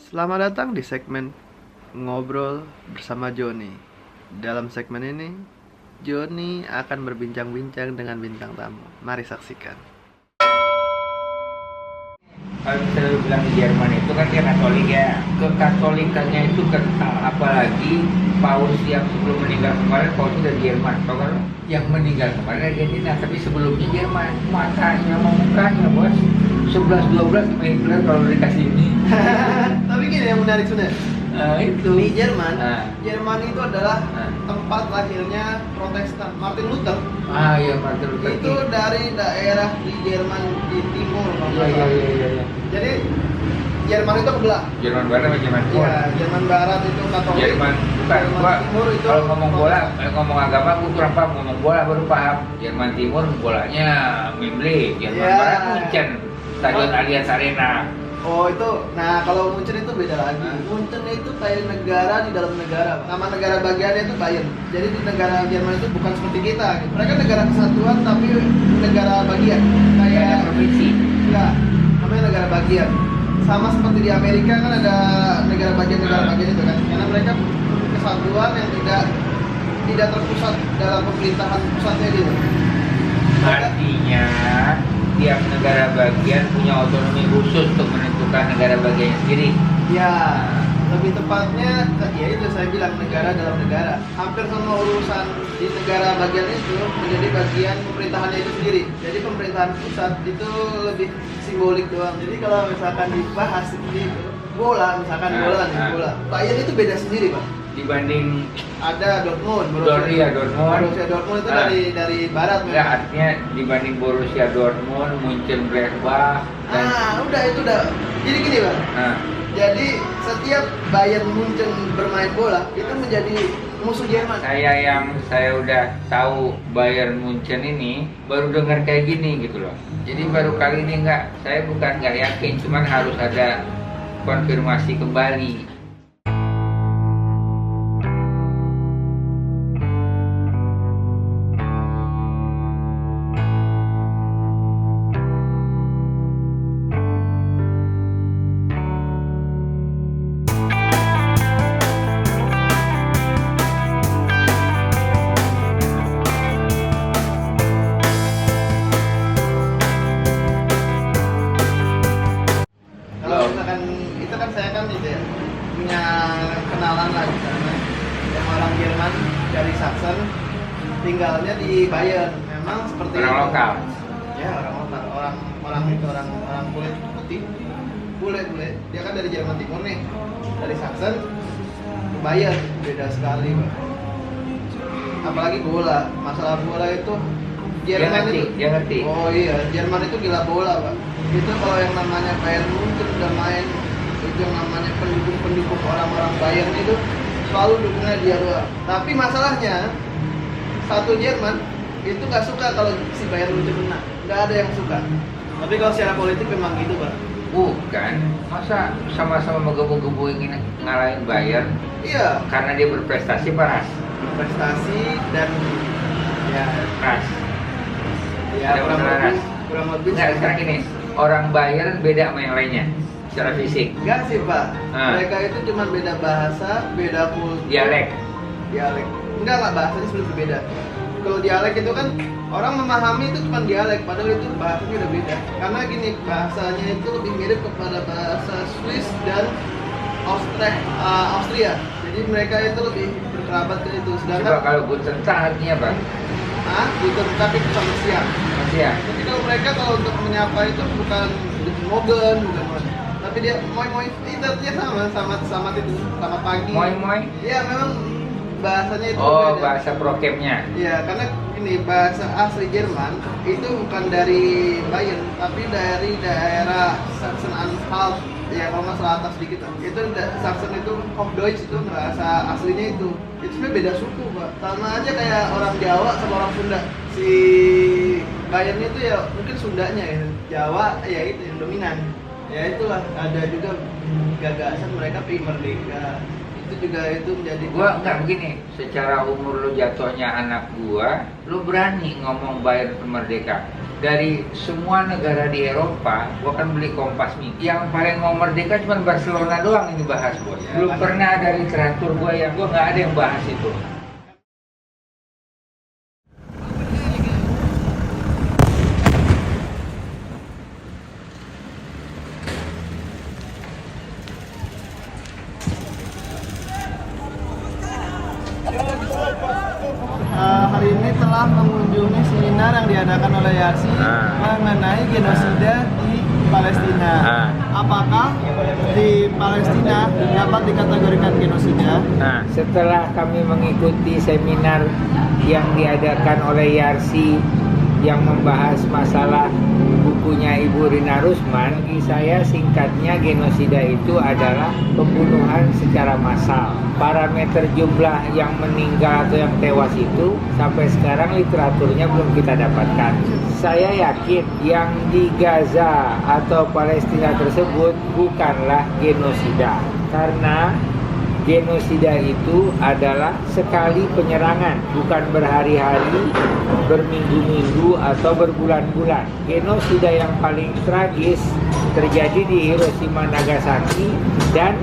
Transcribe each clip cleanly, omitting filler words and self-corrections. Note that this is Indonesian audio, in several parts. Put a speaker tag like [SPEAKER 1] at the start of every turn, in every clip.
[SPEAKER 1] Selamat datang di segmen Ngobrol bersama Joni. Dalam segmen ini, Joni akan berbincang-bincang dengan bintang tamu. Mari saksikan.
[SPEAKER 2] Kalau misalnya lu bilang di Jerman itu kan dia Katolik ya, kekatolikannya itu kental, apalagi Paus yang sebelum meninggal kemarin, Paus itu dari Jerman, tau kan lu? Yang meninggal kemarin Argentina, tapi sebelumnya Jerman, matanya sama mukanya bos, 11-12 sama Hitler kalau dikasih ini.
[SPEAKER 1] Tapi gini yang menarik sebenarnya.
[SPEAKER 2] Itu
[SPEAKER 1] Di Jerman,
[SPEAKER 2] Nah.
[SPEAKER 1] Jerman itu adalah
[SPEAKER 2] Nah.
[SPEAKER 1] tempat lahirnya Protestan. Martin Luther
[SPEAKER 2] Iya Martin Luther
[SPEAKER 1] itu
[SPEAKER 2] King.
[SPEAKER 1] dari daerah di Jerman di timur. kalau nggak
[SPEAKER 2] Iya.
[SPEAKER 1] salah. Jadi Jerman itu belah.
[SPEAKER 2] Jerman Barat sama Jerman Timur.
[SPEAKER 1] Ya, Jerman Barat itu Katolik.
[SPEAKER 2] Jerman bukan
[SPEAKER 1] Jerman
[SPEAKER 2] gua
[SPEAKER 1] Timur itu
[SPEAKER 2] kalau ngomong bola,
[SPEAKER 1] Protestan.
[SPEAKER 2] ngomong agama gua kurang paham, ngomong bola baru paham. Jerman Timur bolanya Wembley, Jerman
[SPEAKER 1] Ya.
[SPEAKER 2] Barat Munchen, Stadion
[SPEAKER 1] Oh.
[SPEAKER 2] Allianz Arena.
[SPEAKER 1] Oh itu, nah kalau Munchen itu beda lagi. Munchen itu kayak negara di dalam negara. Nama negara bagiannya itu Bayern. Jadi di negara Jerman itu bukan seperti kita. Mereka negara kesatuan tapi negara bagian.
[SPEAKER 2] Kayak
[SPEAKER 1] Kayak
[SPEAKER 2] provinsi.
[SPEAKER 1] enggak, namanya negara bagian. Sama seperti di Amerika kan ada negara bagian itu kan. Karena mereka kesatuan yang tidak terpusat dalam pemerintahan pusatnya gitu.
[SPEAKER 2] Artinya tiap negara bagian punya otonomi khusus untuk menentukan negara bagiannya sendiri.
[SPEAKER 1] Ya, lebih tepatnya ya itu saya bilang negara dalam negara. Hampir semua urusan di negara bagian itu menjadi bagian pemerintahannya itu sendiri. Jadi pemerintahan pusat itu lebih simbolik doang. Jadi kalau misalkan dibahas seperti itu, bola misalkan bola. Bayern itu beda sendiri, Pak.
[SPEAKER 2] Dibanding
[SPEAKER 1] Ada Dortmund,
[SPEAKER 2] Borussia Dortmund.
[SPEAKER 1] Borussia Dortmund itu
[SPEAKER 2] Ah.
[SPEAKER 1] dari barat
[SPEAKER 2] enggak,
[SPEAKER 1] memang.
[SPEAKER 2] artinya dibanding Borussia Dortmund, Munchen Gladbach dan
[SPEAKER 1] Udah itu udah. Jadi gini, Pak.
[SPEAKER 2] nah,
[SPEAKER 1] Jadi setiap Bayern Munchen bermain bola itu menjadi musuh Jerman.
[SPEAKER 2] saya udah tahu Bayern Munchen ini baru dengar kayak gini gitu loh. Jadi baru kali ini saya bukan nggak yakin, cuman harus ada konfirmasi kembali.
[SPEAKER 1] Kalau misalkan itu kan saya kan itu ya punya kenalan lah di sana yang orang Jerman dari Sachsen tinggalnya di Bayern. Memang seperti
[SPEAKER 2] Orang
[SPEAKER 1] itu.
[SPEAKER 2] lokal.
[SPEAKER 1] Ya orang lokal, orang itu orang kulit putih, bule. Dia kan dari Jerman Timur nih, dari Sachsen ke Bayern beda sekali, Pak. Apalagi bola, masalah bola itu Jerman itu.
[SPEAKER 2] Dia ngerti.
[SPEAKER 1] Oh iya, Jerman itu gila bola, Pak. Itu kalau yang namanya Bayern Munchen udah main, itu yang namanya pendukung orang-orang Bayern itu selalu dukungnya dia doang. Tapi masalahnya satu Jerman itu nggak suka kalau si Bayern Munchen menang. Nggak ada yang suka. Tapi kalau secara politik memang gitu, Pak.
[SPEAKER 2] Bukan, masa sama-sama menggebu-gebu ingin ngalahin Bayern
[SPEAKER 1] Iya,
[SPEAKER 2] karena dia berprestasi paras.
[SPEAKER 1] prestasi dan ya
[SPEAKER 2] Ras. Ada
[SPEAKER 1] kurang
[SPEAKER 2] masalah
[SPEAKER 1] lebih
[SPEAKER 2] ras.
[SPEAKER 1] kurang lebih.
[SPEAKER 2] Enggak, sekarang gini, orang Bayern beda sama yang lainnya secara fisik,
[SPEAKER 1] Enggak sih, Pak.
[SPEAKER 2] Ah.
[SPEAKER 1] Mereka itu cuma beda bahasa, beda kultur.
[SPEAKER 2] dialek.
[SPEAKER 1] Dialek enggak bahasanya sudah berbeda. Kalau dialek itu kan orang memahami itu cuma dialek, padahal itu bahasanya udah beda. Karena gini, bahasanya itu lebih mirip kepada bahasa Swiss dan Austria. Jadi mereka itu lebih berkerabat ke itu.
[SPEAKER 2] Coba
[SPEAKER 1] Sedangkan
[SPEAKER 2] kalau Guten Tag artinya apa?
[SPEAKER 1] itu tapi sama siang.
[SPEAKER 2] Masih ya?
[SPEAKER 1] Jadi kalau mereka kalau untuk menyapa itu bukan Guten Morgen, bukan tapi dia moi itu artinya sama itu selamat pagi.
[SPEAKER 2] Moi.
[SPEAKER 1] Iya memang bahasanya itu
[SPEAKER 2] Oh,
[SPEAKER 1] beda.
[SPEAKER 2] bahasa prokemnya.
[SPEAKER 1] Iya, karena ini bahasa asli Jerman itu bukan dari Bayern, tapi dari daerah Sachsen-Anhalt. Ya kalau nggak salah atas sedikit. Itu Sachsen itu Hochdeutsch itu bahasa aslinya itu. Itu sebenarnya beda suku, Pak. Sama aja kayak orang Jawa sama orang Sunda. Si Bayern itu ya mungkin Sundanya ya. Jawa ya itu yang dominan. Ya itulah ada juga gagasan mereka pengen merdeka. Itu juga itu menjadi
[SPEAKER 2] Gua enggak begini, secara umur lu jatuhnya anak gua, lu berani ngomong Bayern merdeka. dari semua negara di Eropa, gua kan beli Kompas Minggu. Yang paling mau merdeka cuma Barcelona doang ini bahas gua. Belum pernah ada literatur gua nggak ada yang bahas itu.
[SPEAKER 1] Hari ini telah mengunjungi seminar yang diadakan oleh YARSI mengenai genosida di Palestina. Apakah di Palestina dapat dikategorikan genosida?
[SPEAKER 2] Nah, setelah kami mengikuti seminar yang diadakan oleh YARSI yang membahas masalah bukunya Ibu Rina Rusman, bagi saya singkatnya genosida itu adalah pembunuhan secara massal. Parameter jumlah yang meninggal atau yang tewas itu sampai sekarang literaturnya belum kita dapatkan. Saya yakin yang di Gaza atau Palestina tersebut bukanlah genosida, karena genosida itu adalah sekali penyerangan, bukan berhari-hari, berminggu-minggu, atau berbulan-bulan. Genosida yang paling tragis terjadi di Hiroshima Nagasaki dan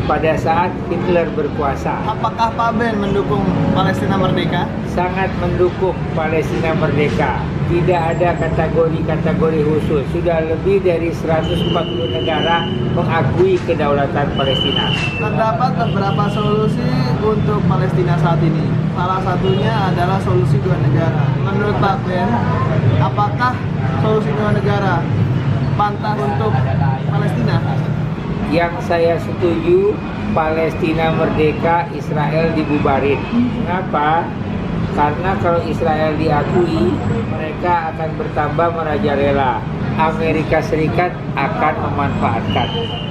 [SPEAKER 2] pada saat Hitler berkuasa.
[SPEAKER 1] Apakah Pak Ben mendukung Palestina merdeka?
[SPEAKER 2] Sangat mendukung Palestina merdeka. Tidak ada kategori-kategori khusus. Sudah lebih dari 140 negara mengakui kedaulatan Palestina.
[SPEAKER 1] Terdapat beberapa solusi untuk Palestina saat ini. Salah satunya adalah solusi dua negara. Menurut Pak Ben, apakah solusi dua negara pantas untuk Palestina?
[SPEAKER 2] Yang saya setuju, Palestina merdeka, Israel dibubarin. Mengapa? Karena kalau Israel diakui, mereka akan bertambah merajalela. Amerika Serikat akan memanfaatkan.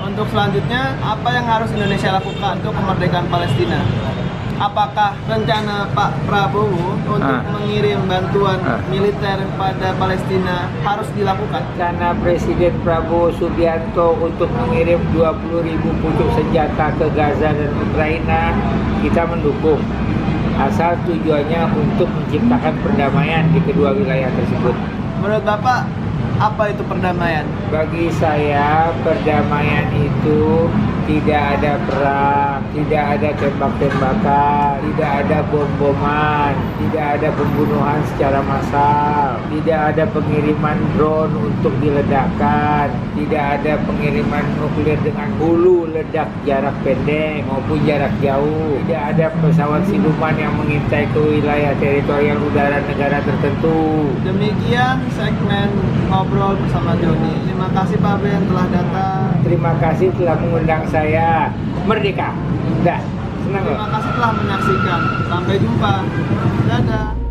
[SPEAKER 1] Untuk selanjutnya, apa yang harus Indonesia lakukan untuk kemerdekaan Palestina? Apakah rencana Pak Prabowo untuk mengirim bantuan militer pada Palestina harus dilakukan?
[SPEAKER 2] Karena Presiden Prabowo Subianto untuk mengirim 20.000 pucuk senjata ke Gaza dan Ukraina, kita mendukung. Asal tujuannya untuk menciptakan perdamaian di kedua wilayah tersebut.
[SPEAKER 1] Menurut Bapak, apa itu perdamaian?
[SPEAKER 2] Bagi saya, perdamaian itu tidak ada perang, tidak ada tembak-tembakan, tidak ada bom-boman, tidak ada pembunuhan secara massal, tidak ada pengiriman drone untuk diledakkan, tidak ada pengiriman nuklir dengan hulu ledak jarak pendek maupun jarak jauh, tidak ada pesawat siluman yang mengintai ke wilayah teritorial udara negara tertentu.
[SPEAKER 1] Demikian segmen ngobrol bersama Joni. Terima kasih Pak Ben telah datang.
[SPEAKER 2] Terima kasih telah mengundang saya. Merdeka. Dah, senang loh.
[SPEAKER 1] Terima kasih telah menyaksikan. Sampai jumpa. Dadah.